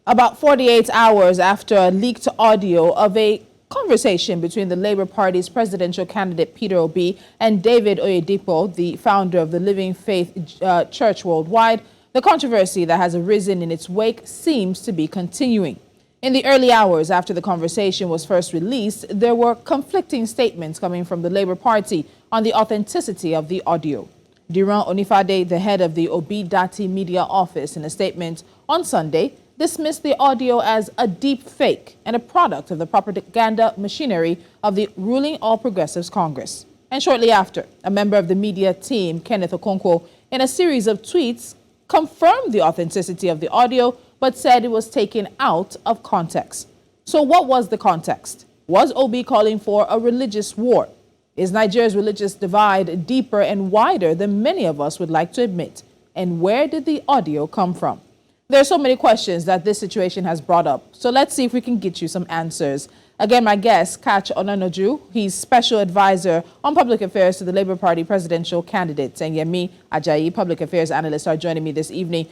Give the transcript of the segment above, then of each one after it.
About 48 hours after a leaked audio of a conversation between the Labour Party's presidential candidate Peter Obi and David Oyedepo, the founder of the Living Faith Church Worldwide, the controversy that has arisen in its wake seems to be continuing. In the early hours after the conversation was first released, there were conflicting statements coming from the Labour Party on the authenticity of the audio. Diran Onifade, the head of the Obi Dati Media Office, in a statement on Sunday, dismissed the audio as a deep fake and a product of the propaganda machinery of the ruling All Progressives Congress. And shortly after, a member of the media team, Kenneth Okonkwo, in a series of tweets, confirmed the authenticity of the audio, but said it was taken out of context. So what was the context? Was Obi calling for a religious war? Is Nigeria's religious divide deeper and wider than many of us would like to admit? And where did the audio come from? There are so many questions that this situation has brought up. So let's see if we can get you some answers. Again, my guest, Katch Ononuju, he's special advisor on public affairs to the Labour Party presidential candidates, and Yemi, Ajayi, public affairs analyst, are joining me this evening.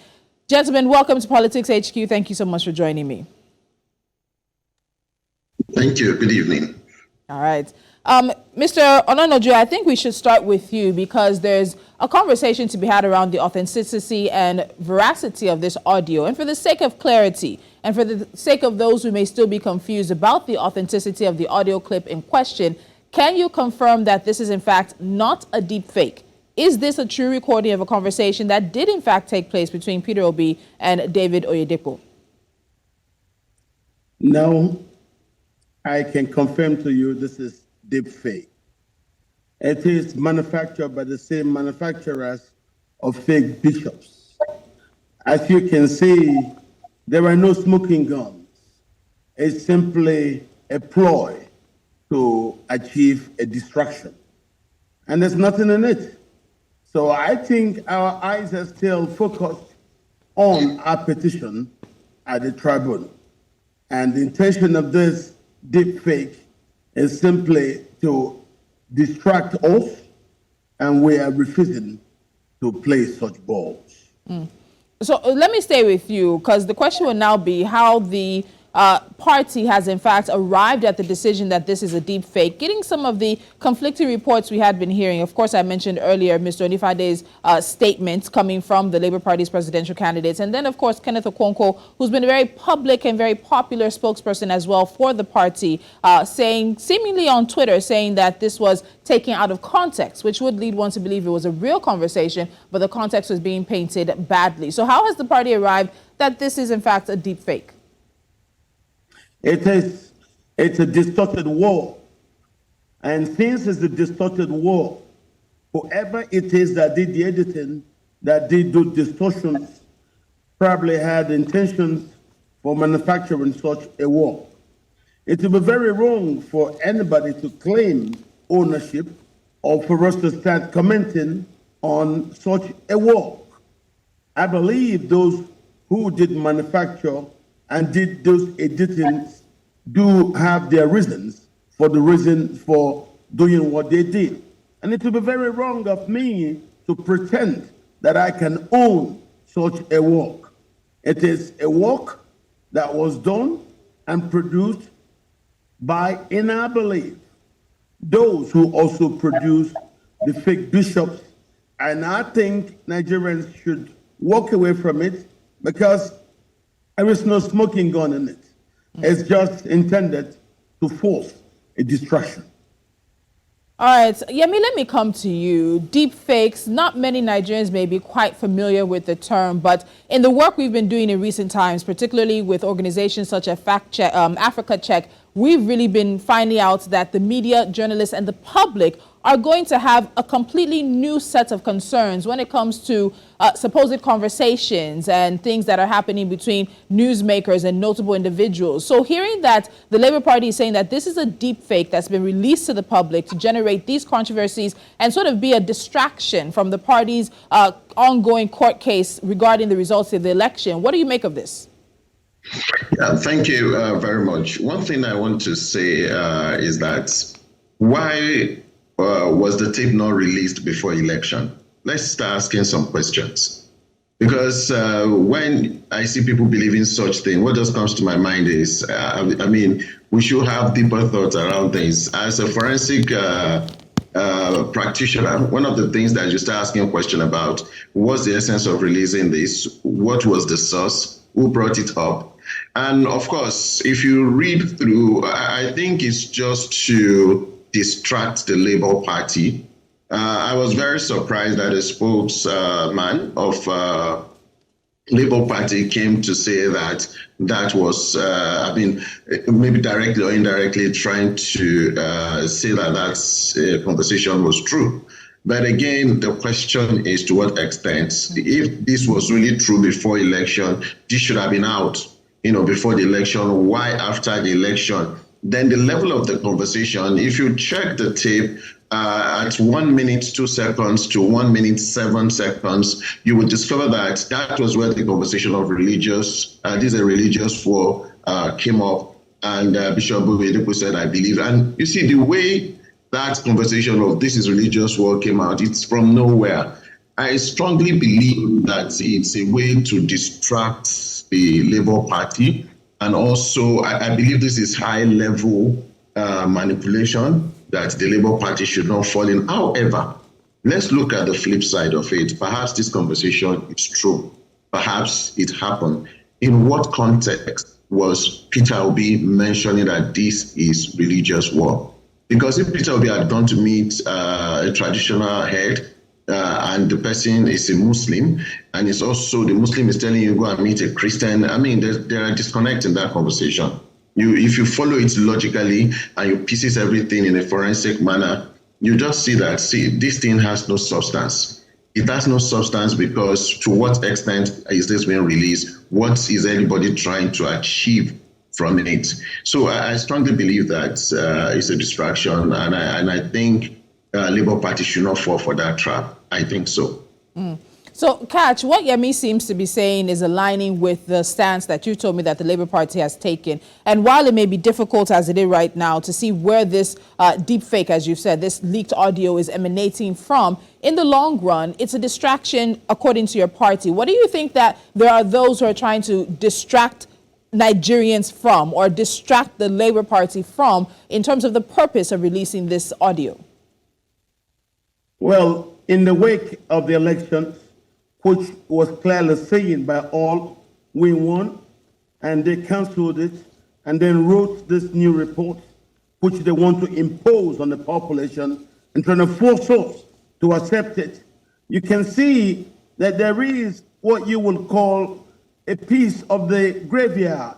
Gentlemen, welcome to Politics HQ. Thank you so much for joining me. Thank you. Good evening. All right. Mr. Ononuju, I think we should start with you because there's a conversation to be had around the authenticity and veracity of this audio. And for the sake of clarity and for the sake of those who may still be confused about the authenticity of the audio clip in question, can you confirm that this is in fact not a deep fake? Is this a true recording of a conversation that did in fact take place between Peter Obi and David Oyedepo? No, I can confirm to you this is deep fake. It is manufactured by the same manufacturers of fake bishops. As you can see, there are no smoking guns. It's simply a ploy to achieve a distraction. And there's nothing in it. So I think our eyes are still focused on our petition at the tribunal. And the intention of this deep fake is simply to distract us, and we are refusing to play such balls. So let me stay with you, because the question will now be how the party has in fact arrived at the decision that this is a deep fake. Getting some of the conflicting reports we had been hearing. Of course, I mentioned earlier Mr. Onifade's statements coming from the Labour Party's presidential candidates. And then, of course, Kenneth Okonkwo, who's been a very public and very popular spokesperson as well for the party, saying, seemingly on Twitter, saying that this was taken out of context, which would lead one to believe it was a real conversation, but the context was being painted badly. So how has the party arrived that this is in fact a deep fake? It's a distorted war. And since it's a distorted war, whoever it is that did the editing, that did those distortions, probably had intentions for manufacturing such a war. It would be very wrong for anybody to claim ownership or for us to start commenting on such a war. I believe those who did manufacture and did those editings do have their reasons for doing what they did. And it would be very wrong of me to pretend that I can own such a work. It is a work that was done and produced by, in I believe, those who also produced the fake bishops. And I think Nigerians should walk away from it because there is no smoking gun in it. It's just intended to force a distraction. All right, Yemi, let me come to you. Deep fakes, not many Nigerians may be quite familiar with the term, but in the work we've been doing in recent times, particularly with organizations such as Africa Check, we've really been finding out that the media, journalists, and the public are going to have a completely new set of concerns when it comes to supposed conversations and things that are happening between newsmakers and notable individuals. So hearing that the Labour Party is saying that this is a deep fake that's been released to the public to generate these controversies and sort of be a distraction from the party's ongoing court case regarding the results of the election, what do you make of this? Thank you very much. One thing I want to say is that why was the tape not released before election? Let's start asking some questions. Because when I see people believing such thing, what just comes to my mind is, I mean, we should have deeper thoughts around things. As a forensic practitioner, one of the things that you start asking a question about, what's the essence of releasing this? What was the source? Who brought it up? And of course, if you read through, I think it's just to distract the Labour Party. I was very surprised that a spokesman of Labour Party came to say that that was, I mean, maybe directly or indirectly trying to say that that conversation was true. But again, the question is to what extent, if this was really true before election, this should have been out, before the election. Why after the election? Then the level of the conversation, if you check the tape, at 1 minute 2 seconds to 1 minute 7 seconds, you would discover that that was where the conversation of religious, this is a religious war, came up, and Bishop Oyedepo said, I believe. And you see the way that conversation of this is religious war came out, it's from nowhere. I strongly believe that it's a way to distract the Labour Party. And also, I believe this is high-level manipulation that the Labour Party should not fall in. However, let's look at the flip side of it. Perhaps this conversation is true. Perhaps it happened. In what context was Peter Obi mentioning that this is religious war? Because if Peter Obi had gone to meet a traditional head, and the person is a Muslim, and it's also the Muslim is telling you go and meet a Christian, I mean, there are disconnects in that conversation. If you follow it logically and you pieces everything in a forensic manner, you just see that, this thing has no substance. It has no substance because to what extent is this being released? What is anybody trying to achieve from it? So I strongly believe that it's a distraction, and I think Labour Party should not fall for that trap. I think so. So, Katch, what Yemi seems to be saying is aligning with the stance that you told me that the Labour Party has taken. And while it may be difficult as it is right now to see where this deepfake, as you said, this leaked audio is emanating from, in the long run, it's a distraction according to your party. What do you think that there are those who are trying to distract Nigerians from, or distract the Labour Party from, in terms of the purpose of releasing this audio? Well, in the wake of the elections, which was clearly seen by all, we won, and they cancelled it, and then wrote this new report, which they want to impose on the population and trying to force us to accept it. You can see that there is what you would call a piece of the graveyard.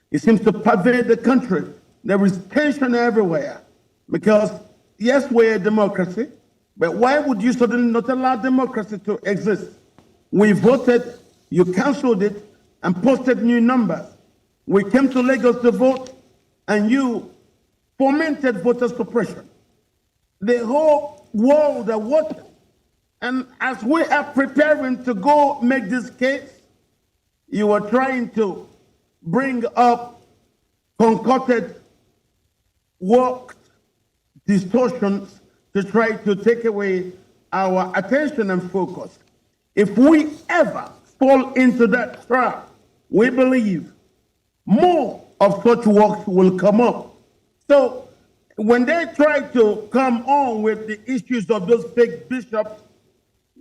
It seems to pervade the country. There is tension everywhere because, yes, we're a democracy, but why would you suddenly not allow democracy to exist? We voted, you canceled it, and posted new numbers. We came to Lagos to vote, and you fomented voter suppression. The whole world are watching. And as we are preparing to go make this case, you are trying to bring up concocted, worked distortions to try to take away our attention and focus. If we ever fall into that trap, we believe more of such works will come up. So when they try to come on with the issues of those fake bishops,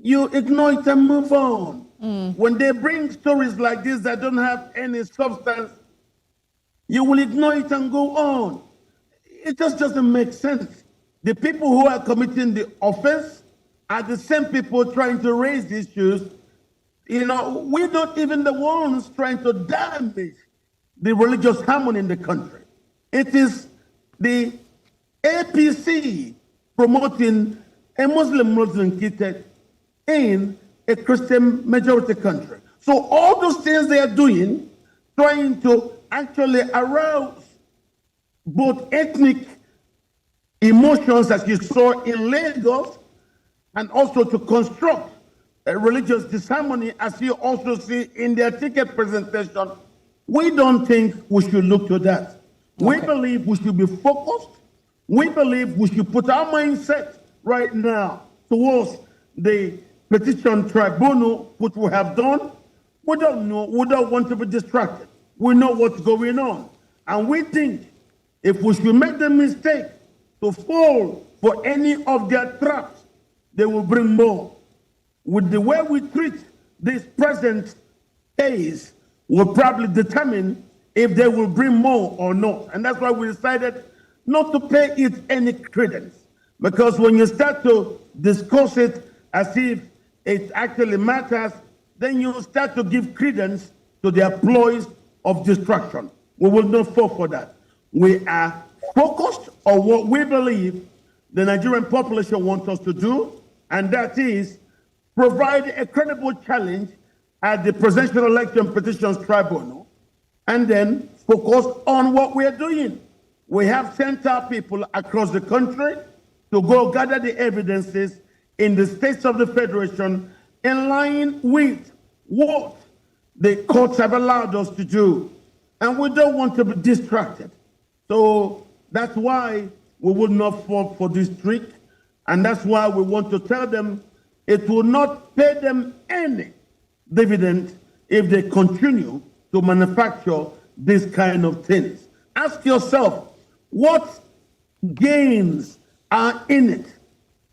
you ignore it and move on. When they bring stories like this that don't have any substance, you will ignore it and go on. It just doesn't make sense. The people who are committing the offense are the same people trying to raise issues. We're not even the ones trying to damage the religious harmony in the country. It is the APC promoting a Muslim kitted in a Christian majority country. So all those things they are doing, trying to actually arouse both ethnic emotions, as you saw in Lagos, and also to construct a religious disharmony, as you also see in their ticket presentation. We don't think we should look to that. Okay. We believe we should be focused. We believe we should put our mindset right now towards the petition tribunal, which we have done, we don't know, we don't want to be distracted. We know what's going on. And we think if we should make the mistake to fall for any of their traps, they will bring more. With the way we treat this present case, will probably determine if they will bring more or not. And that's why we decided not to pay it any credence. Because when you start to discuss it as if it actually matters, then you start to give credence to their ploys of distraction. We will not fall for that. We are focused on what we believe the Nigerian population wants us to do, and that is provide a credible challenge at the Presidential Election Petitions Tribunal, and then focus on what we are doing. We have sent our people across the country to go gather the evidences in the states of the Federation in line with what the courts have allowed us to do. And we don't want to be distracted. So that's why we will not fall for this trick. And that's why we want to tell them it will not pay them any dividend if they continue to manufacture this kind of things. Ask yourself, what gains are in it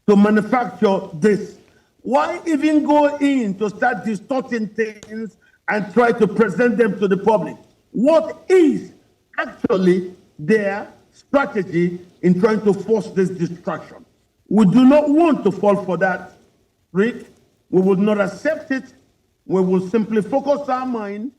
to manufacture this? Why even go in to start distorting things and try to present them to the public? What is actually their strategy in trying to force this distraction? We do not want to fall for that trick. We will not accept it. We will simply focus our mind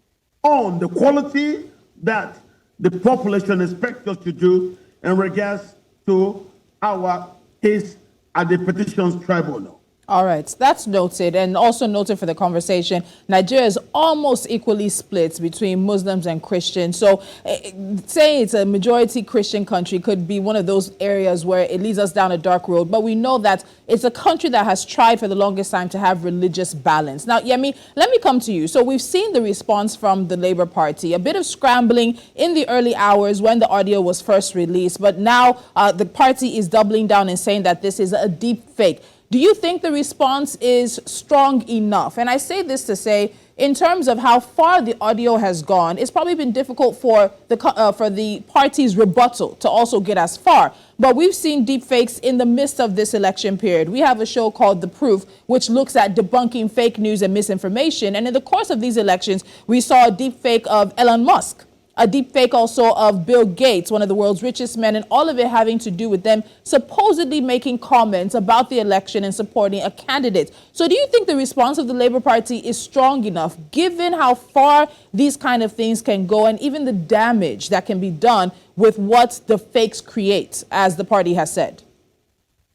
on the quality that the population expects us to do in regards to our case at the Petitions Tribunal. All right, that's noted, and also noted for the conversation. Nigeria is almost equally split between Muslims and Christians. So saying it's a majority Christian country could be one of those areas where it leads us down a dark road. But we know that it's a country that has tried for the longest time to have religious balance. Now, Yemi, let me come to you. So we've seen the response from the Labour Party, a bit of scrambling in the early hours when the audio was first released. But now the party is doubling down and saying that this is a deep fake. Do you think the response is strong enough? And I say this to say, in terms of how far the audio has gone, it's probably been difficult for the party's rebuttal to also get as far. But we've seen deepfakes in the midst of this election period. We have a show called The Proof, which looks at debunking fake news and misinformation. And in the course of these elections, we saw a deepfake of Elon Musk, a deepfake also of Bill Gates, one of the world's richest men, and all of it having to do with them supposedly making comments about the election and supporting a candidate. So do you think the response of the Labour Party is strong enough, given how far these kind of things can go and even the damage that can be done with what the fakes create, as the party has said?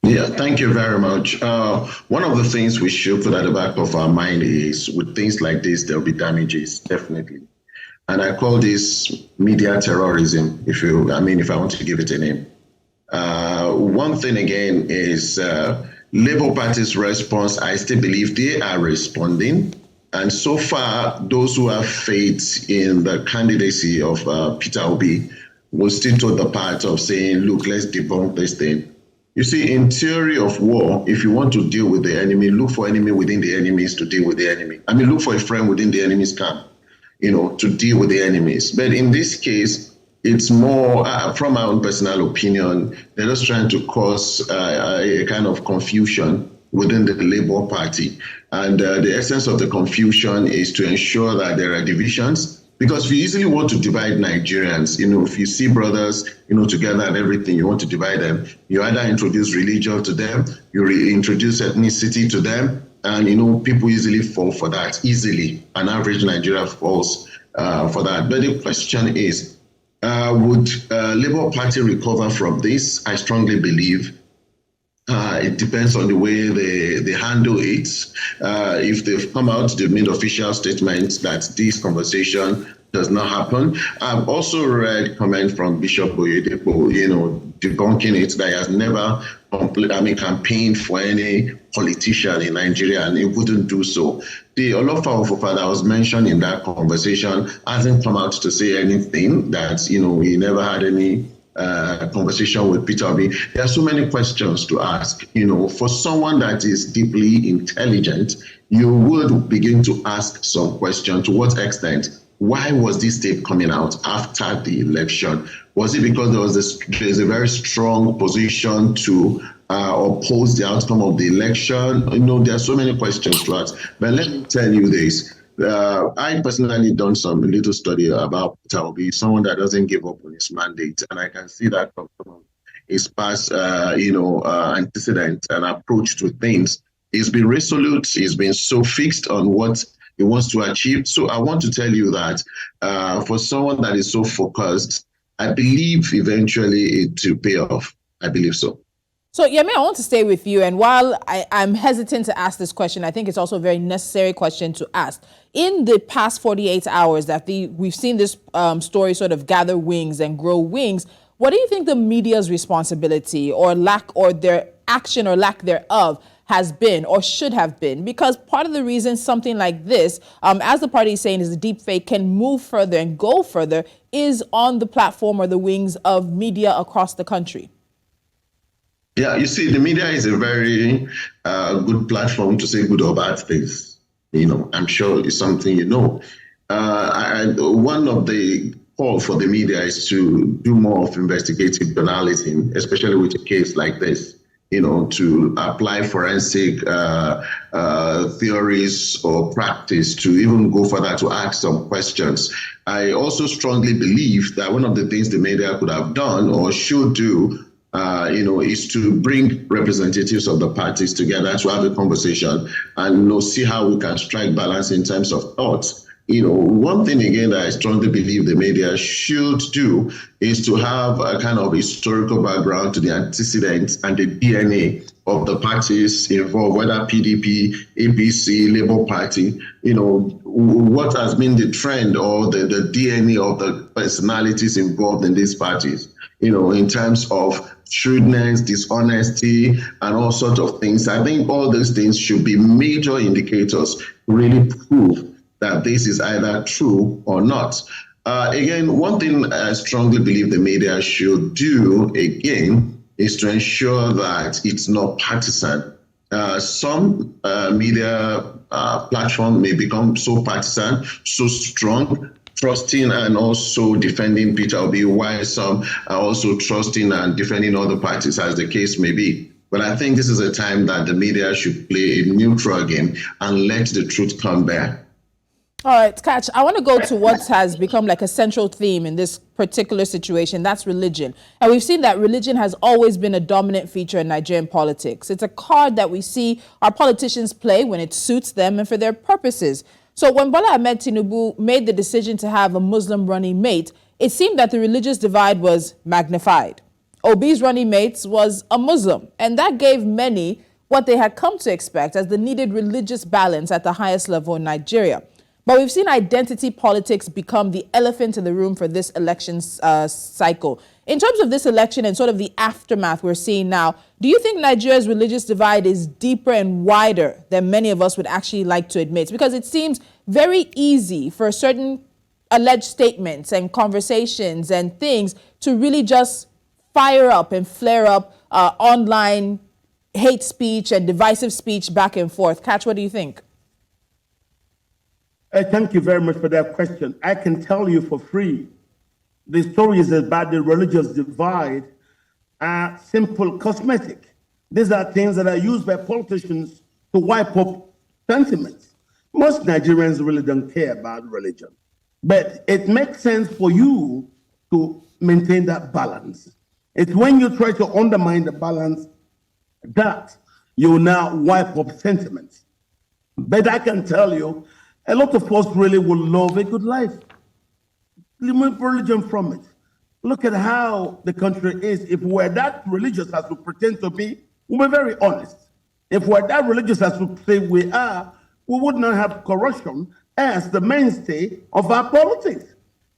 Yeah, thank you very much. One of the things we should put at the back of our mind is with things like this, there'll be damages, definitely. And I call this media terrorism, if I want to give it a name. One thing again is Labour Party's response. I still believe they are responding. And so far, those who have faith in the candidacy of Peter Obi will still take the part of saying, look, let's debunk this thing. You see, in theory of war, if you want to deal with the enemy, look for enemy within the enemies to deal with the enemy. Look for a friend within the enemy's camp, to deal with the enemies. But in this case, it's more, from my own personal opinion, they're just trying to cause a kind of confusion within the Labour Party. And the essence of the confusion is to ensure that there are divisions. Because we easily want to divide Nigerians. If you see brothers, together and everything, you want to divide them. You either introduce religion to them, you introduce ethnicity to them, and people easily fall for that. Easily, an average Nigerian falls for that. But the question is, would Labour Party recover from this? I strongly believe it depends on the way they handle it. If they've come out, they've made official statements that this conversation does not happen. I've also read comment from Bishop Oyedepo, debunking it, that he has never campaigned for any politician in Nigeria, and he wouldn't do so. The Olofa Ofofa that was mentioned in that conversation hasn't come out to say anything, that he never had any conversation with Peter Obi, there are so many questions to ask. For someone that is deeply intelligent, you would begin to ask some questions. To what extent? Why was this tape coming out after the election? Was it because there's a very strong position to oppose the outcome of the election? There are so many questions to ask. But let me tell you this. I personally done some little study about Peter Obi, someone that doesn't give up on his mandate. And I can see that from some of his past, antecedent and approach to things. He's been resolute. He's been so fixed on what he wants to achieve. So I want to tell you that for someone that is so focused, I believe eventually it will pay off. I believe so. So, Yemi, I want to stay with you. And while I'm hesitant to ask this question, I think it's also a very necessary question to ask. In the past 48 hours that we've seen this story sort of gather wings and grow wings, what do you think the media's responsibility or their action or lack thereof has been or should have been? Because part of the reason something like this, as the party is saying, is the deepfake can move further and go further is on the platform or the wings of media across the country. Yeah, you see, the media is a very good platform to say good or bad things. I'm sure it's something one of the call for the media is to do more of investigative journalism, especially with a case like this. To apply forensic theories or practice to even go further to ask some questions. I also strongly believe that one of the things the media could have done or should do is to bring representatives of the parties together to have a conversation and see how we can strike balance in terms of thoughts. One thing again that I strongly believe the media should do is to have a kind of historical background to the antecedents and the DNA of the parties involved, whether PDP, APC, Labour Party, what has been the trend or the DNA of the personalities involved in these parties, in terms of shrewdness, dishonesty, and all sorts of things. I think all those things should be major indicators to really prove that this is either true or not. Again, one thing I strongly believe the media should do, again, is to ensure that it's not partisan. Some media platform may become so partisan, so strong, trusting and also defending Peter Obi, while some are also trusting and defending other parties, as the case may be. But I think this is a time that the media should play a neutral game and let the truth come bare. All right, Katch, I want to go to what has become like a central theme in this particular situation. That's religion. And we've seen that religion has always been a dominant feature in Nigerian politics. It's a card that we see our politicians play when it suits them and for their purposes. So when Bola Ahmed Tinubu made the decision to have a Muslim running mate, it seemed that the religious divide was magnified. Obi's running mate was a Muslim, and that gave many what they had come to expect as the needed religious balance at the highest level in Nigeria. But we've seen identity politics become the elephant in the room for this election cycle. In terms of this election and sort of the aftermath we're seeing now, do you think Nigeria's religious divide is deeper and wider than many of us would actually like to admit? Because it seems very easy for certain alleged statements and conversations and things to really just fire up and flare up online hate speech and divisive speech back and forth. Katch, what do you think? Thank you very much for that question. I can tell you for free, the stories about the religious divide are simple cosmetic. These are things that are used by politicians to wipe up sentiments. Most Nigerians really don't care about religion, but it makes sense for you to maintain that balance. It's when you try to undermine the balance that you now wipe up sentiments. But I can tell you, a lot of us really would love a good life. Remove religion from it. Look at how the country is. If we're that religious as we pretend to be, we'll be very honest. If we're that religious as we say we are, we would not have corruption as the mainstay of our politics.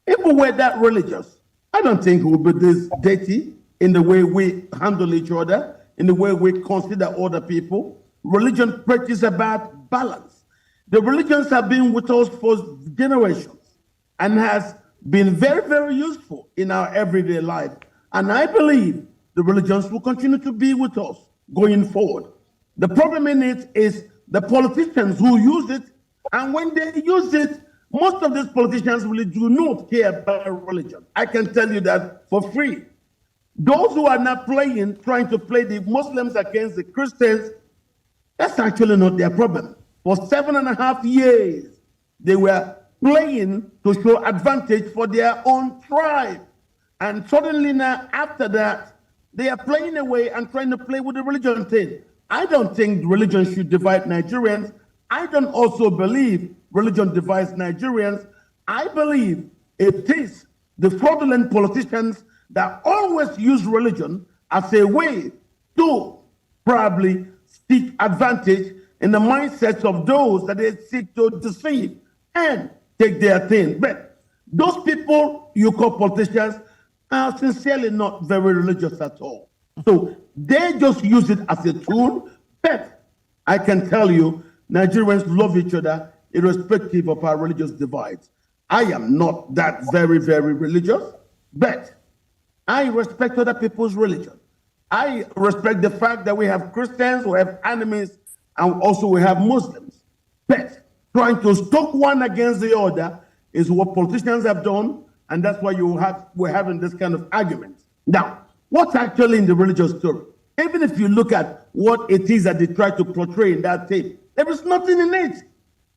If we were that religious, I don't think we would be this dirty in the way we handle each other, in the way we consider other people. Religion preaches about balance. The religions have been with us for generations and has been very, very useful in our everyday life. And I believe the religions will continue to be with us going forward. The problem in it is the politicians who use it, and when they use it, most of these politicians really do not care about religion. I can tell you that for free. Those who are not trying to play the Muslims against the Christians, that's actually not their problem. For 7.5 years, they were playing to show advantage for their own tribe. And suddenly now, after that, they are playing away and trying to play with the religion thing. I don't think religion should divide Nigerians. I don't also believe religion divides Nigerians. I believe it is the fraudulent politicians that always use religion as a way to probably seek advantage in the mindsets of those that they seek to deceive and take their thing. But those people you call politicians are sincerely not very religious at all. So they just use it as a tool. But I can tell you, Nigerians love each other irrespective of our religious divides. I am not that very, very religious, but I respect other people's religion. I respect the fact that we have Christians, we have enemies, and also we have Muslims. But trying to stoke one against the other is what politicians have done, and that's why we're having this kind of argument. Now, what's actually in the religious story? Even if you look at what it is that they try to portray in that tape, there is nothing in it.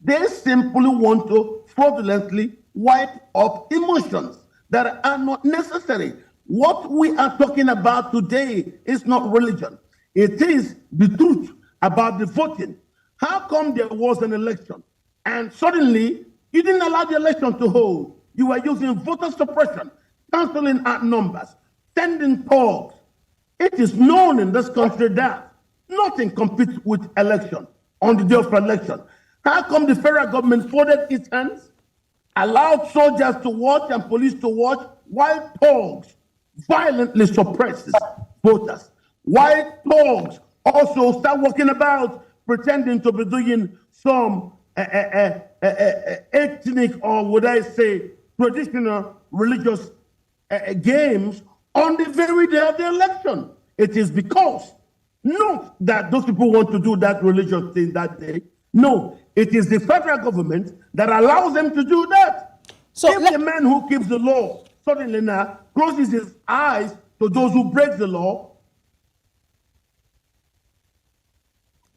They simply want to fraudulently wipe up emotions that are not necessary. What we are talking about today is not religion. It is the truth about the voting. How come there was an election and suddenly you didn't allow the election to hold? You were using voter suppression, canceling out numbers, sending polls. It is known in this country that nothing competes with election on the day of election. How come the federal government folded its hands, allowed soldiers to watch and police to watch while thugs violently suppresses voters? While thugs also start walking about pretending to be doing some ethnic, or would I say traditional religious games on the very day of the election. It is because not that those people want to do that religious thing that day. No, it is the federal government that allows them to do that. So if the man who keeps the law suddenly now closes his eyes to those who break the law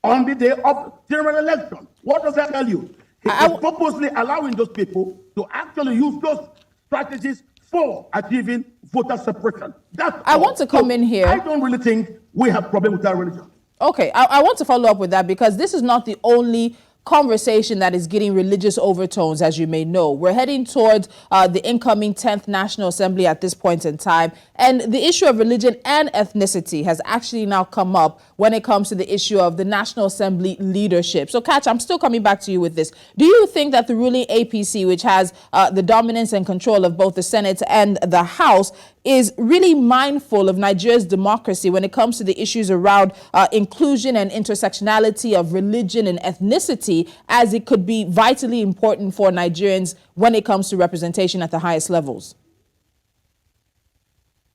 on the day of general election, what does that tell you? He is purposely allowing those people to actually use those strategies for achieving voter suppression. I want to come in here. I don't really think we have problem with our religion. Okay, I want to follow up with that, because this is not the only conversation that is getting religious overtones, as you may know. We're heading towards the incoming 10th National Assembly at this point in time. And the issue of religion and ethnicity has actually now come up when it comes to the issue of the National Assembly leadership. So, Katch, I'm still coming back to you with this. Do you think that the ruling APC, which has the dominance and control of both the Senate and the House, is really mindful of Nigeria's democracy when it comes to the issues around inclusion and intersectionality of religion and ethnicity, as it could be vitally important for Nigerians when it comes to representation at the highest levels?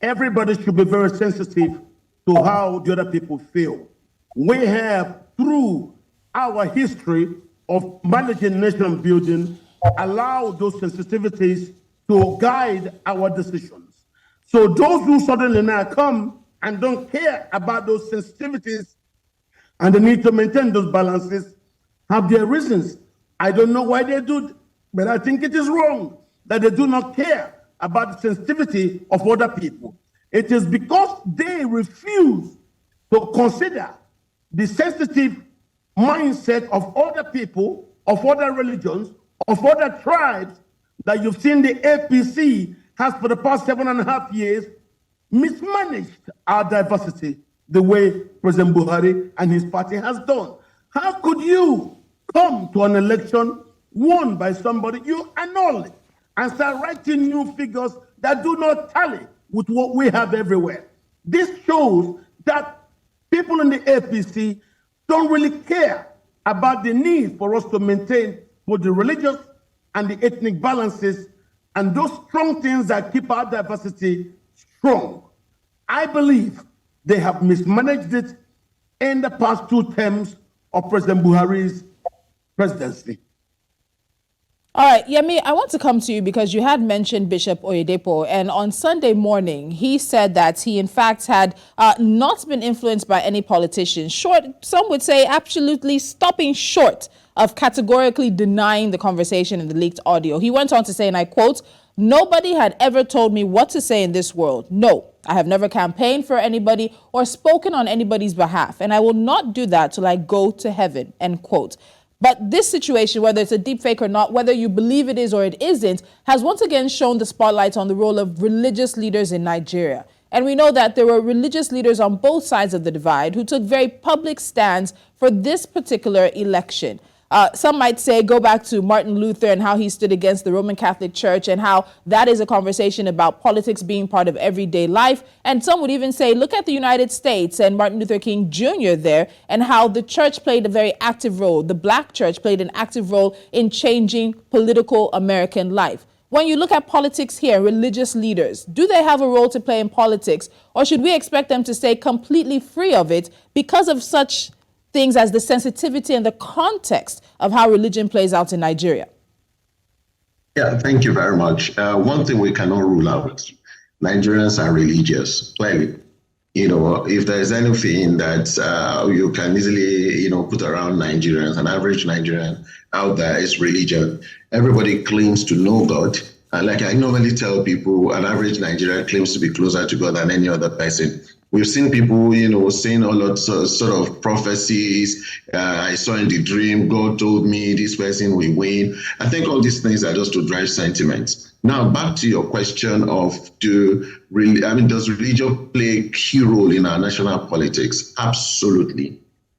Everybody should be very sensitive to how the other people feel. We have, through our history of managing nation building, allowed those sensitivities to guide our decisions. So those who suddenly now come and don't care about those sensitivities and the need to maintain those balances have their reasons. I don't know why they do, but I think it is wrong that they do not care about the sensitivity of other people. It is because they refuse to consider the sensitive mindset of other people, of other religions, of other tribes, that you've seen the APC has for the past 7.5 years mismanaged our diversity the way President Buhari and his party has done. How could you come to an election won by somebody, you annul it and start writing new figures that do not tally with what we have everywhere? This shows that people in the APC don't really care about the need for us to maintain both the religious and the ethnic balances and those strong things that keep our diversity strong. I believe they have mismanaged it in the past 2 terms of President Buhari's presidency. All right, Yemi, I want to come to you because you had mentioned Bishop Oyedepo, and on Sunday morning, he said that he, in fact, had not been influenced by any politician. Short, some would say absolutely stopping short of categorically denying the conversation in the leaked audio. He went on to say, and I quote, "Nobody had ever told me what to say in this world. No, I have never campaigned for anybody or spoken on anybody's behalf, and I will not do that till I go to heaven," end quote. But this situation, whether it's a deepfake or not, whether you believe it is or it isn't, has once again shown the spotlight on the role of religious leaders in Nigeria. And we know that there were religious leaders on both sides of the divide who took very public stands for this particular election. Some might say go back to Martin Luther and how he stood against the Roman Catholic Church and how that is a conversation about politics being part of everyday life. And some would even say look at the United States and Martin Luther King Jr. there and how the church played a very active role. The black church played an active role in changing political American life. When you look at politics here, religious leaders, do they have a role to play in politics, or should we expect them to stay completely free of it because of such things as the sensitivity and the context of how religion plays out in Nigeria? Yeah, thank you very much. One thing we cannot rule out, Nigerians are religious, clearly. If there's anything that you can easily, put around Nigerians, an average Nigerian out there is religion. Everybody claims to know God. And like I normally tell people, an average Nigerian claims to be closer to God than any other person. We've seen people, saying all lots of sort of prophecies. I saw in the dream, God told me this person will win. I think all these things are just to drive sentiment. Now, back to your question of does religion play a key role in our national politics? Absolutely.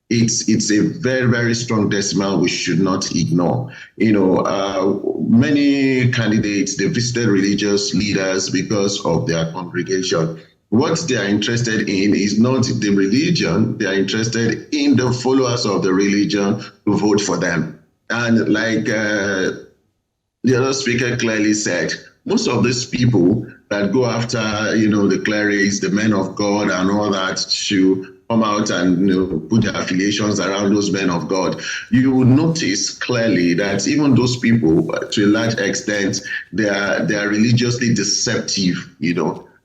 It's a very, very strong decimal we should not ignore. Many candidates, they visited religious leaders because of their congregation. What they are interested in is not the religion, they are interested in the followers of the religion to vote for them. And like the other speaker clearly said, most of these people that go after, the clerics, the men of God and all that to come out and put their affiliations around those men of God, you will notice clearly that even those people, to a large extent, they are religiously deceptive,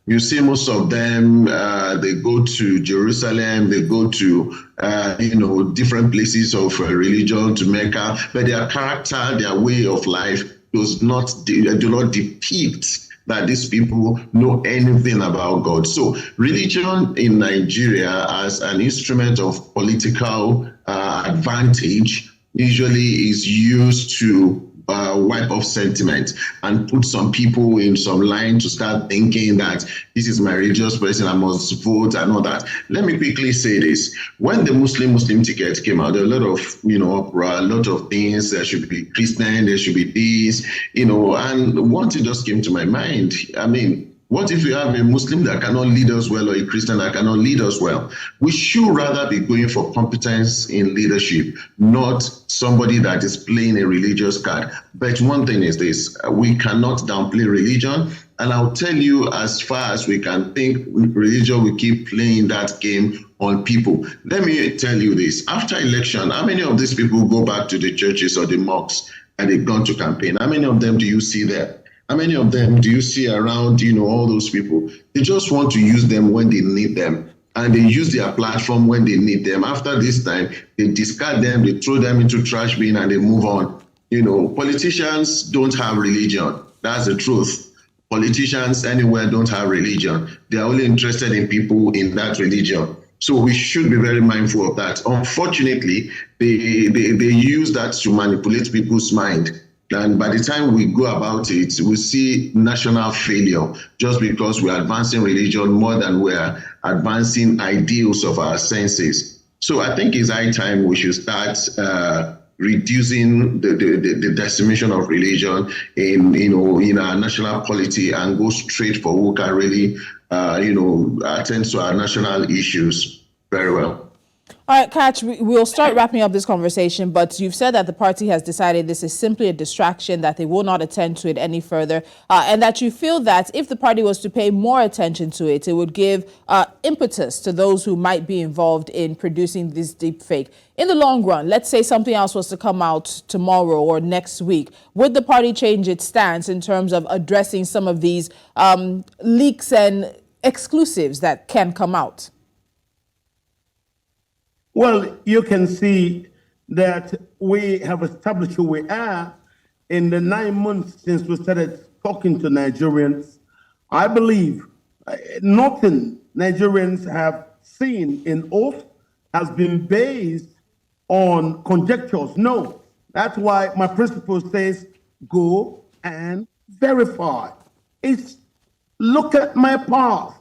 You see most of them, they go to Jerusalem, they go to, different places of religion, to Mecca, but their character, their way of life do not depict that these people know anything about God. So religion in Nigeria as an instrument of political advantage usually is used to wipe off sentiment and put some people in some line to start thinking that this is my religious person, I must vote and all that. Let me quickly say this. When the Muslim ticket came out, there were a lot of, uproar, a lot of things. There should be Christian, there should be this, and one thing just came to my mind. What if you have a Muslim that cannot lead us well or a Christian that cannot lead us well? We should rather be going for competence in leadership, not somebody that is playing a religious card. But one thing is this, we cannot downplay religion. And I'll tell you, as far as we can think, religion will keep playing that game on people. Let me tell you this, after election, how many of these people go back to the churches or the mosques and they've gone to campaign? How many of them do you see there? How many of them do you see around, all those people? They just want to use them when they need them. And they use their platform when they need them. After this time, they discard them, they throw them into trash bin and they move on. Politicians don't have religion. That's the truth. Politicians anywhere don't have religion. They are only interested in people in that religion. So we should be very mindful of that. Unfortunately, they use that to manipulate people's mind. And by the time we go about it, we see national failure just because we're advancing religion more than we're advancing ideals of our senses. So I think it's high time we should start reducing the decimation of religion in our national polity and go straight for who can really attend to our national issues very well. All right, Katch, we'll start wrapping up this conversation, but you've said that the party has decided this is simply a distraction, that they will not attend to it any further, and that you feel that if the party was to pay more attention to it, it would give impetus to those who might be involved in producing this deep fake. In the long run, let's say something else was to come out tomorrow or next week, would the party change its stance in terms of addressing some of these leaks and exclusives that can come out? Well, you can see that we have established who we are in the 9 months since we started talking to Nigerians. I believe nothing Nigerians have seen in oath has been based on conjectures. No, that's why my principle says go and verify. It's look at my past,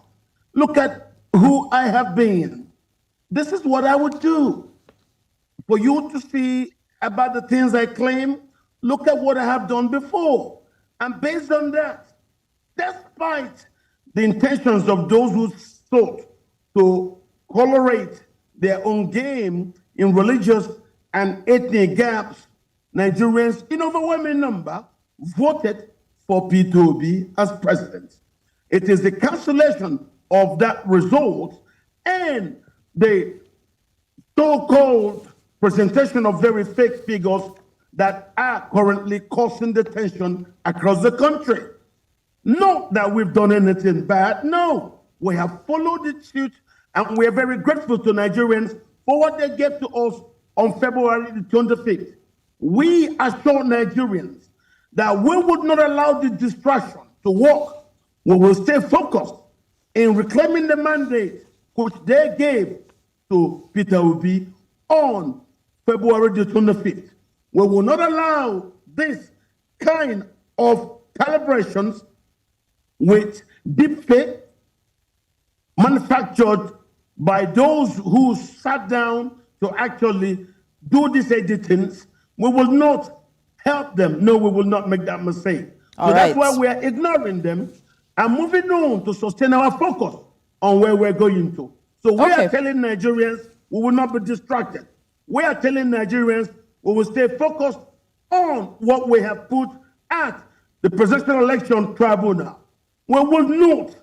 look at who I have been. This is what I would do. For you to see about the things I claim, look at what I have done before. And based on that, despite the intentions of those who sought to colorate their own game in religious and ethnic gaps, Nigerians in overwhelming number voted for Peter Obi as president. It is the cancellation of that result and the so-called presentation of very fake figures that are currently causing the tension across the country. Not that we've done anything bad, no. We have followed the suit, and we are very grateful to Nigerians for what they gave to us on February the 25th. We assured Nigerians that we would not allow the distraction to work. We will stay focused in reclaiming the mandate which they gave to Peter Obi on February the 25th. We will not allow this kind of calibrations with deepfake manufactured by those who sat down to actually do these editings. We will not help them. No, we will not make that mistake. So that's why we are ignoring them and moving on to sustain our focus on where we're going to. So we are telling Nigerians we will not be distracted. We are telling Nigerians we will stay focused on what we have put at the Presidential Election Tribunal. We will not,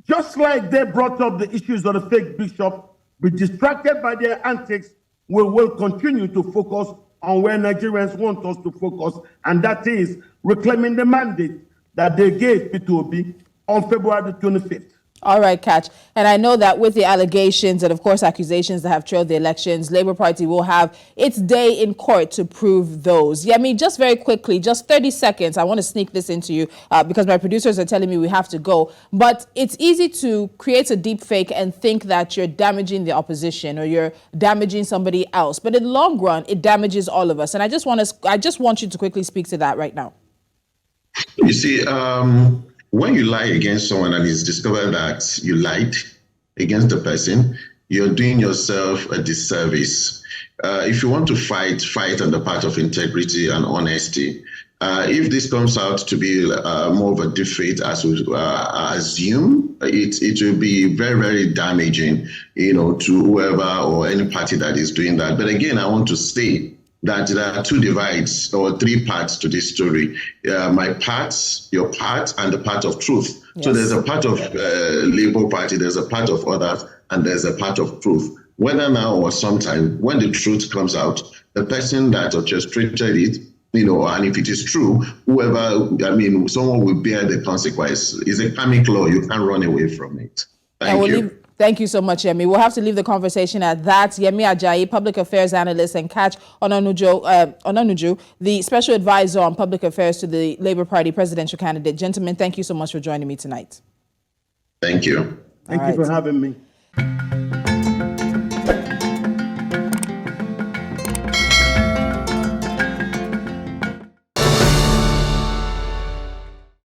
just like they brought up the issues of the fake bishop, be distracted by their antics. We will continue to focus on where Nigerians want us to focus, and that is reclaiming the mandate that they gave Peter Obi on February the 25th. All right, Katch. And I know that with the allegations and, of course, accusations that have trailed the elections, Labour Party will have its day in court to prove those. Yemi, just very quickly, just 30 seconds. I want to sneak this into you because my producers are telling me we have to go. But it's easy to create a deep fake and think that you're damaging the opposition or you're damaging somebody else. But in the long run, it damages all of us. And I just want you to quickly speak to that right now. You see, when you lie against someone and it's discovered that you lied against the person, you're doing yourself a disservice. If you want to fight on the part of integrity and honesty. If this comes out to be more of a defeat, as we assume, it will be very, very damaging, to whoever or any party that is doing that. But again, I want to say that there are two divides or three parts to this story. My part, your part, and the part of truth. Yes. So there's a part of Labour Party, there's a part of others, and there's a part of truth. Whether now or sometime, when the truth comes out, the person that orchestrated it, and if it is true, someone will bear the consequence. It's a karmic law. You can't run away from it. Thank you. Thank you so much, Yemi. We'll have to leave the conversation at that. Yemi Ajayi, public affairs analyst, and Katch Ononuju, the special advisor on public affairs to the Labour Party presidential candidate. Gentlemen, thank you so much for joining me tonight. Thank you. Thank you for having me.